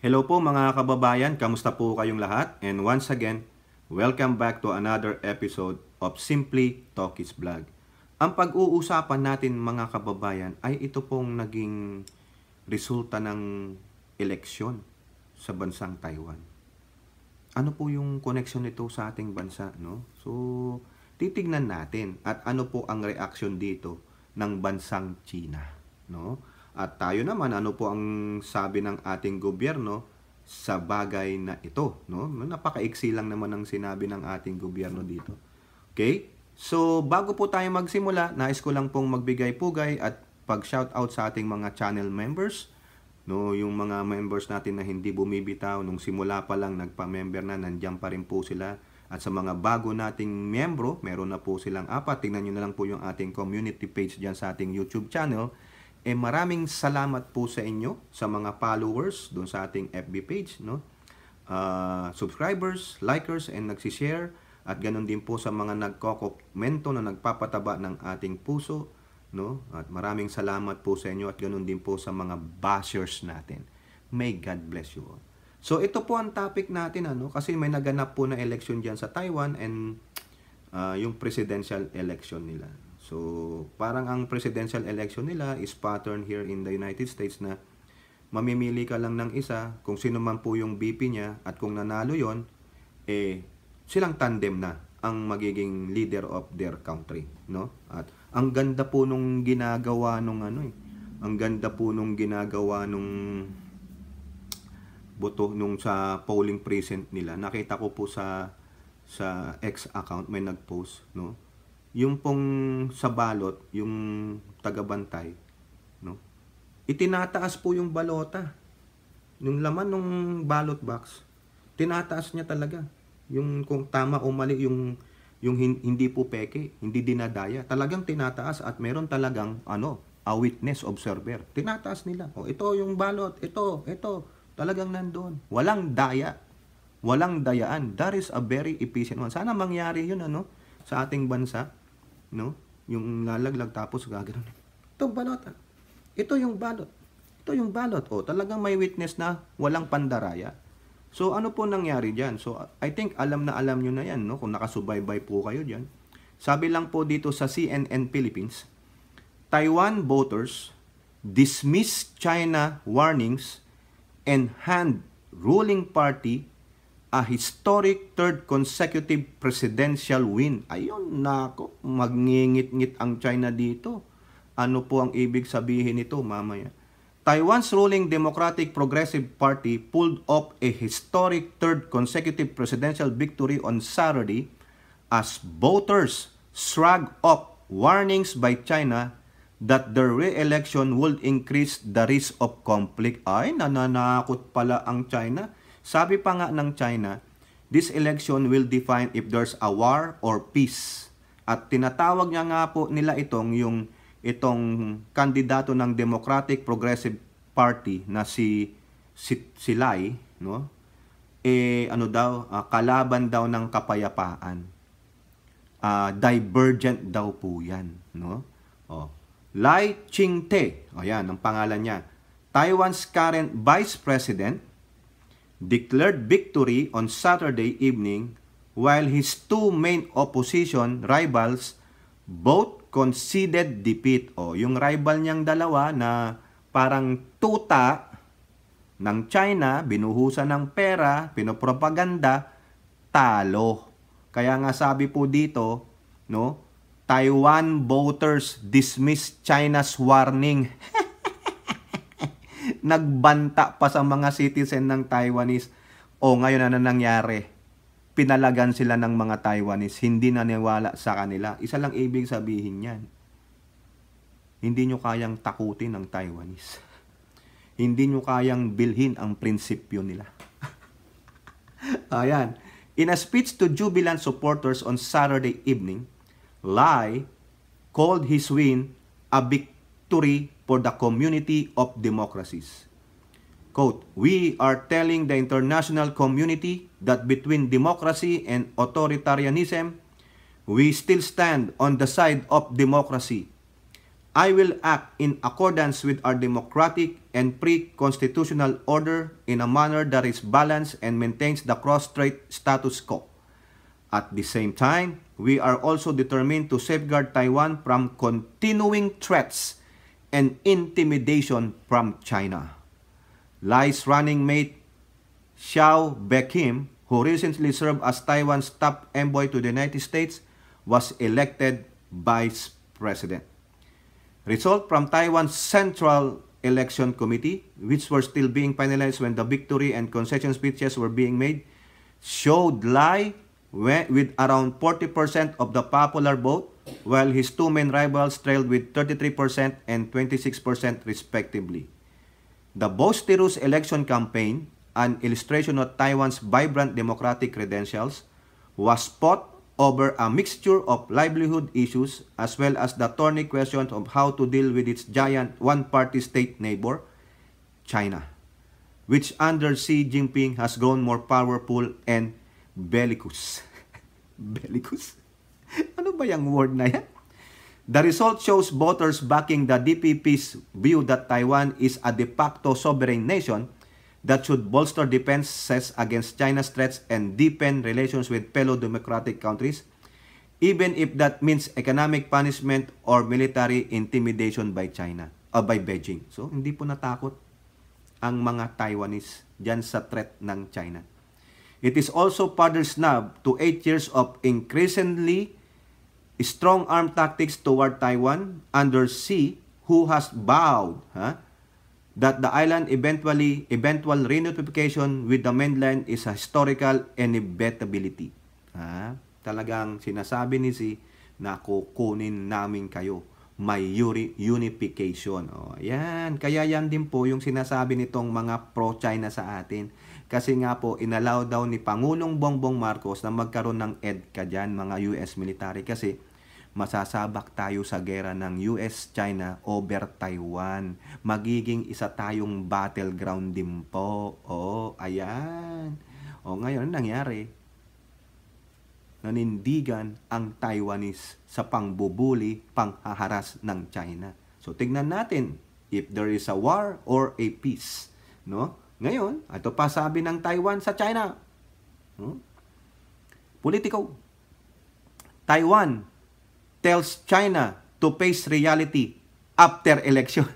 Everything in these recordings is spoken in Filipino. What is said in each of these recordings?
Hello po mga kababayan, kamusta po kayong lahat? And once again, welcome back to another episode of Simply Talkies Vlog. Ang pag-uusapan natin mga kababayan ay ito pong naging resulta ng eleksyon sa bansang Taiwan. Ano po yung connection nito sa ating bansa, no? So, titignan natin at ano po ang reaksyon dito ng bansang China, no? At tayo naman, ano po ang sabi ng ating gobyerno sa bagay na ito, no? Napakaiksi lang naman ang sinabi ng ating gobyerno dito. Okay? So, bago po tayo magsimula, nais ko lang pong magbigay-pugay at pag-shoutout sa ating mga channel members, no? Yung mga members natin na hindi bumibitaw, nung simula pa lang nagpa-member na, nandiyan pa rin po sila. At sa mga bago nating miyembro, meron na po silang 4. Tingnan nyo na lang po yung ating community page dyan sa ating YouTube channel. Maraming salamat po sa inyo, sa mga followers doon sa ating FB page, no? Subscribers, likers, and nagsishare. At ganun din po sa mga nagko-komento na nagpapataba ng ating puso, no? At maraming salamat po sa inyo at ganun din po sa mga bashers natin. May God bless you all. So ito po ang topic natin, ano? Kasi may naganap po na election diyan sa Taiwan and yung presidential election nila. So, parang ang presidential election nila is pattern here in the United States na mamimili ka lang ng isa, kung sino man po yung VP niya, at kung nanalo yon, silang tandem na ang magiging leader of their country, no? At ang ganda po nung ginagawa nung ang ganda po nung ginagawa nung boto nung sa polling precinct nila. Nakita ko po sa X account may nag-post, no? Yung pong sa balot, yung tagabantay, no? Itinataas po yung balota. Yung laman ng ballot box, tinataas niya talaga. Yung kung tama o mali yung hindi po peke, hindi dinadaya. Talagang tinataas at meron talagang a witness observer. Tinataas nila. O ito yung balot, ito. Talagang nandoon. Walang daya. Walang dayaan. That is a very efficient one. Sana mangyari yun sa ating bansa, no? Yung lalaglag tapos gagano'n. Ito balot. Ito yung balot. Ito yung balot. O talagang may witness na walang pandaraya. So ano po nangyari diyan? So I think alam na alam niyo na 'yan, no? Kung nakasubaybay po kayo diyan. Sabi lang po dito sa CNN Philippines, Taiwan voters dismiss China warnings and hand ruling party a historic third consecutive presidential win. Ayun, nako, magngingit-ngit ang China dito. Ano po ang ibig sabihin nito mamaya? Taiwan's ruling Democratic Progressive Party pulled off a historic third consecutive presidential victory on Saturday as voters shrugged off warnings by China that their re-election would increase the risk of conflict. Ay, nananakot pala ang China. Sabi pa nga ng China, this election will define if there's a war or peace. At tinatawag niya nga po nila itong kandidato ng Democratic Progressive Party na si Lai, no? Kalaban daw ng kapayapaan. Divergent daw po 'yan, no? Lai Ching-te, ayan ang pangalan niya. Taiwan's current Vice President declared victory on Saturday evening while his two main opposition rivals both conceded defeat. Yung rival niyang dalawa na parang tuta ng China, binuhusan ng pera, pinopropaganda, talo. Kaya nga sabi po dito, no, Taiwan voters dismiss China's warning. Nagbanta pa sa mga citizen ng Taiwanese. Ngayon ano nangyari? Pinalagan sila ng mga Taiwanese. Hindi naniwala sa kanila. Isa lang ibig sabihin yan. Hindi nyo kayang takutin ang Taiwanese. Hindi nyo kayang bilhin ang prinsipyo nila. Ayan. In a speech to jubilant supporters on Saturday evening, Lai called his win a victory for the community of democracies. Quote, "We are telling the international community that between democracy and authoritarianism, we still stand on the side of democracy. I will act in accordance with our democratic and pre-constitutional order in a manner that is balanced and maintains the cross-strait status quo. At the same time, we are also determined to safeguard Taiwan from continuing threats and intimidation from China. Lai's running mate Xiao Bekim, who recently served as Taiwan's top envoy to the United States, was elected Vice President. Result from Taiwan's Central Election Committee, which were still being finalized when the victory and concession speeches were being made, showed Lai with around 40% of the popular vote, while his two main rivals trailed with 33% and 26% respectively. The boisterous election campaign, an illustration of Taiwan's vibrant democratic credentials, was fought over a mixture of livelihood issues as well as the thorny question of how to deal with its giant one-party state neighbor, China, which under Xi Jinping has grown more powerful and bellicose. Bellicose? Ano ba yung word na yan? The result shows voters backing the DPP's view that Taiwan is a de facto sovereign nation that should bolster defenses against China's threats and deepen relations with fellow democratic countries, even if that means economic punishment or military intimidation by China or by Beijing. So, hindi po natakot ang mga Taiwanese dyan sa threat ng China. It is also further snub to 8 years of increasingly strong armed tactics toward Taiwan under Xi, who has vowed that the island eventual reunification with the mainland is a historical inevitability. Talagang sinasabi ni Xi na kukunin namin kayo. May unification. Ayan. Kaya yan din po yung sinasabi nitong mga pro-China sa atin. Kasi nga po, inalaw daw ni Pangulong Bongbong Marcos na magkaroon ng EDCA dyan, mga US military. Kasi masasabak tayo sa gera ng US-China over Taiwan. Magiging isa tayong battleground din po. Ayan. Ngayon, nangyari? Nanindigan ang Taiwanese sa pangbubuli, panghaharas ng China. So, tignan natin if there is a war or a peace. No? Ngayon, ito pa sabi ng Taiwan sa China. Politiko. Taiwan tells China to face reality after election.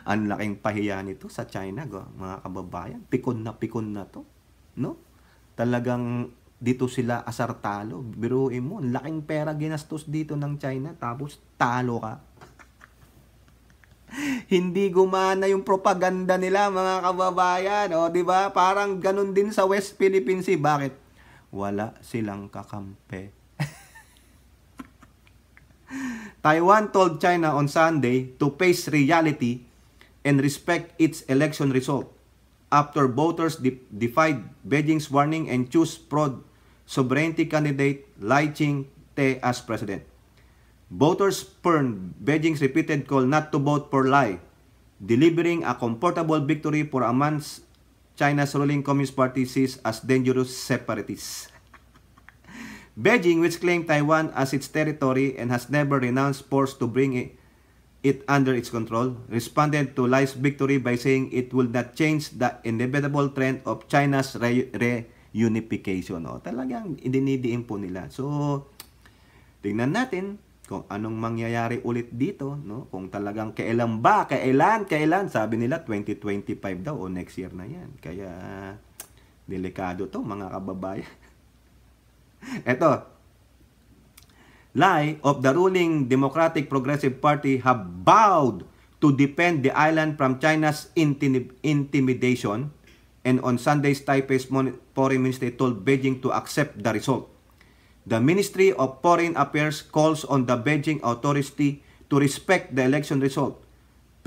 Ang laking pahiya nito sa China, mga kababayan. Pikon na to. No? Talagang dito sila asar-talo. Biruin mo, laking pera ginastos dito ng China, tapos talo ka. Hindi gumana yung propaganda nila, mga kababayan. Di ba? Parang ganun din sa West Philippine Sea. Bakit? Wala silang kakampi. Taiwan told China on Sunday to face reality and respect its election result after voters defied Beijing's warning and chose pro-sovereignty candidate Lai Ching-te as president. Voters spurned Beijing's repeated call not to vote for Lai, delivering a comfortable victory for a man China's ruling Communist Party sees as dangerous separatists. Beijing, which claimed Taiwan as its territory and has never renounced force to bring it under its control, responded to Lai's victory by saying it will not change the inevitable trend of China's reunification. Talagang idinidiin po nila. So, tingnan natin kung anong mangyayari ulit dito. Kung talagang kailan, sabi nila 2025 daw o next year na yan. Kaya, delikado to mga kababayan. Eto, Lai of the ruling Democratic Progressive Party have vowed to defend the island from China's intimidation, and on Sunday's Taipei's foreign ministry told Beijing to accept the result. The Ministry of Foreign Affairs calls on the Beijing authority to respect the election result,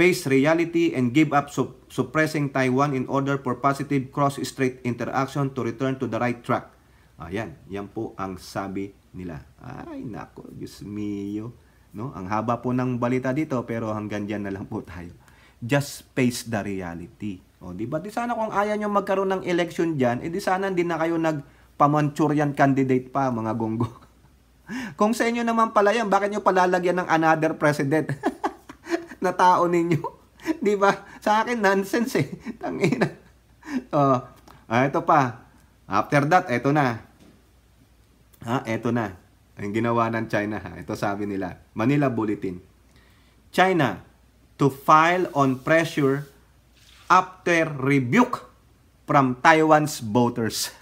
face reality, and give up suppressing Taiwan in order for positive cross-strait interaction to return to the right track. Ayan, yan po ang sabi nila. Ay, nako, Diyos mio. Ang haba po ng balita dito, pero hanggang dyan na lang po tayo. Just face the reality. Diba? Di sana kung ayaw nyo magkaroon ng election dyan, di sana hindi na kayo nagpa-Manchurian candidate pa, mga gonggo. Kung sa inyo naman pala yan, bakit nyo palalagyan ng another president na tao ninyo? Di ba? Sa akin, nonsense eh. Tangina. Oh, ito pa. After that, ito na. Ito na. Ang ginawa ng China. Ito sabi nila. Manila Bulletin. China to file on pressure after rebuke from Taiwan's voters.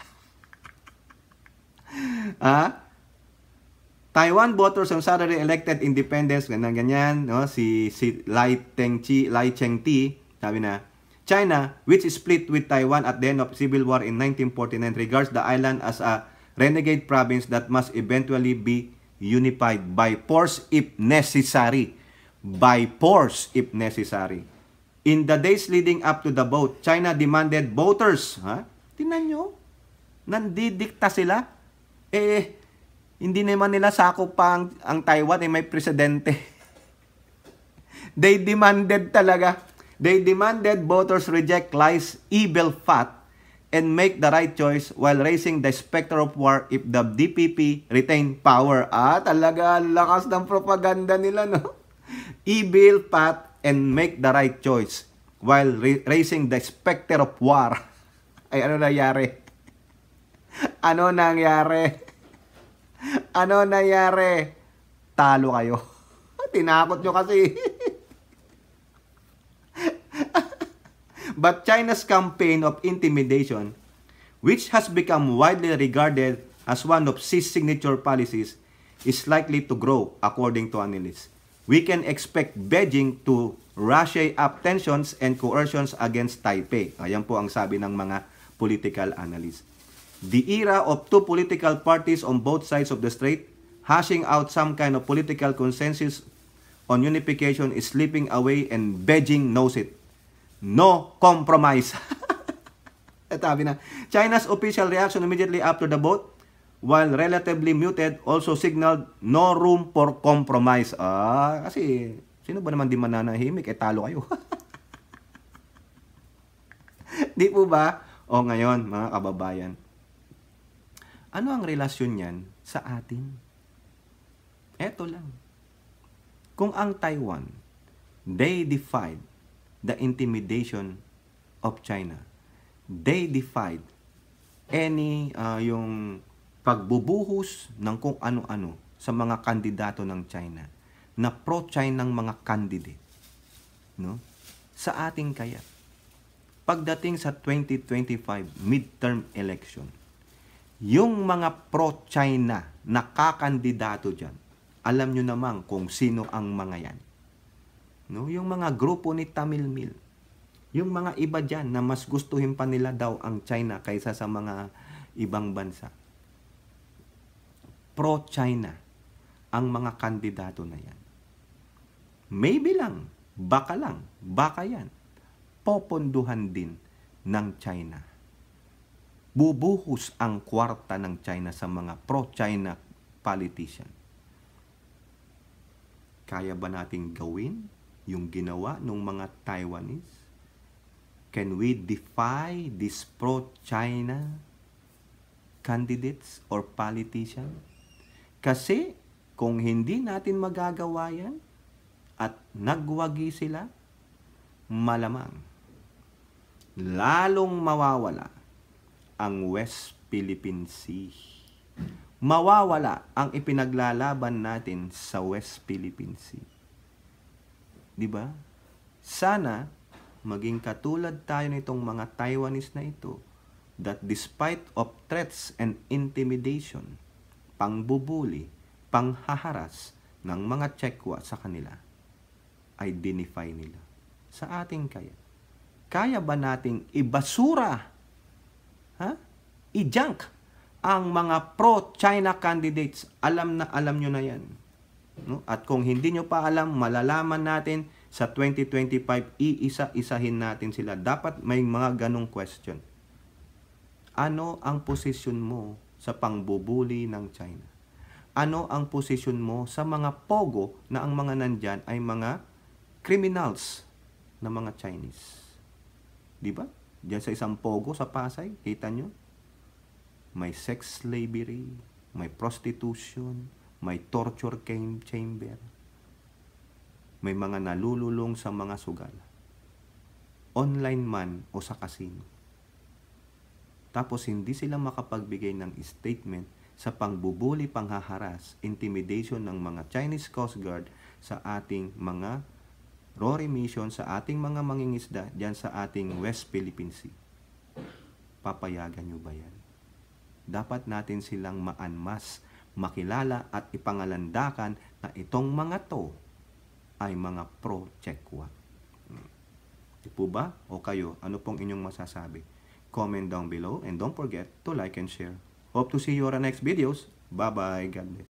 Taiwan voters on Saturday elected independence, ganyan, no? Si Lai Cheng-te, sabi na, China, which is split with Taiwan at the end of civil war in 1949, regards the island as a renegade province that must eventually be unified by force if necessary. By force if necessary. In the days leading up to the vote, China demanded voters, tingnan nyo, nandidikta sila. Hindi naman nila sakop pa ang Taiwan, may presidente. They demanded talaga. They demanded voters reject Lai's evil fat and make the right choice while raising the specter of war if the DPP retain power. Talaga, lakas ng propaganda nila, no? Evil fat and make the right choice while raising the specter of war. Ay, ano nangyari? Ano nangyari? Ano nangyari? Talo kayo. Tinakot nyo kasi. But China's campaign of intimidation, which has become widely regarded as one of Xi's signature policies, is likely to grow, according to analysts. We can expect Beijing to ratchet up tensions and coercions against Taipei. Ayan po ang sabi ng mga political analysts. The era of two political parties on both sides of the strait, hashing out some kind of political consensus on unification is slipping away and Beijing knows it. No compromise. Sabi na, China's official reaction immediately after the vote, while relatively muted, also signaled no room for compromise. Kasi sino ba naman di mananahimik? Talo kayo. Di po ba? Ngayon, mga kababayan, ano ang relasyon niyan sa atin? Eto lang. Kung ang Taiwan, they defied the intimidation of China. They defied any yung pagbubuhos ng kung ano-ano sa mga kandidato ng China na pro-China ng mga candidate. No? Sa ating kaya, pagdating sa 2025 midterm election, yung mga pro-China na kakandidato dyan, alam nyo naman kung sino ang mga yan. No? Yung mga grupo ni Tamil Mill, yung mga iba dyan na mas gustuhin pa nila daw ang China kaysa sa mga ibang bansa. Pro-China ang mga kandidato na yan. Maybe lang, baka yan, poponduhan din ng China. Bubuhos ang kwarta ng China sa mga pro-China politician. Kaya ba nating gawin yung ginawa ng mga Taiwanese? Can we defy these pro-China candidates or politicians? Kasi kung hindi natin magagawa yan at nagwagi sila, malamang lalong mawawala ang West Philippine Sea. Mawawala ang ipinaglalaban natin sa West Philippine Sea. Diba? Sana maging katulad tayo nitong mga Taiwanese na ito that despite of threats and intimidation, pangbubuli, panghaharas ng mga Chekwa sa kanila, ay dinify nila. Sa ating kaya ba nating ibasura, i-junk ang mga pro-China candidates? Alam nyo na yan. No? At kung hindi nyo pa alam, malalaman natin sa 2025, iisa-isahin natin sila. Dapat may mga ganong question. Ano ang posisyon mo sa pangbubuli ng China? Ano ang posisyon mo sa mga pogo na ang mga nandyan ay mga criminals na mga Chinese? Diba? Diyan sa isang pogo sa Pasay, kita nyo? May sex slavery, may prostitution, may torture chamber, may mga nalululong sa mga sugal, online man o sa casino. Tapos hindi sila makapagbigay ng statement sa pangbubuli, panghaharas, intimidation ng mga Chinese Coast Guard sa ating mga RORI mission, sa ating mga mangingisda dyan sa ating West Philippine Sea. Papayagan nyo ba yan? Dapat natin silang maanmas, makilala at ipangalandakan na itong mga to ay mga pro-Chekwa. Di po ba? O kayo, ano pong inyong masasabi? Comment down below and don't forget to like and share. Hope to see you on our next videos. Bye-bye. God bless.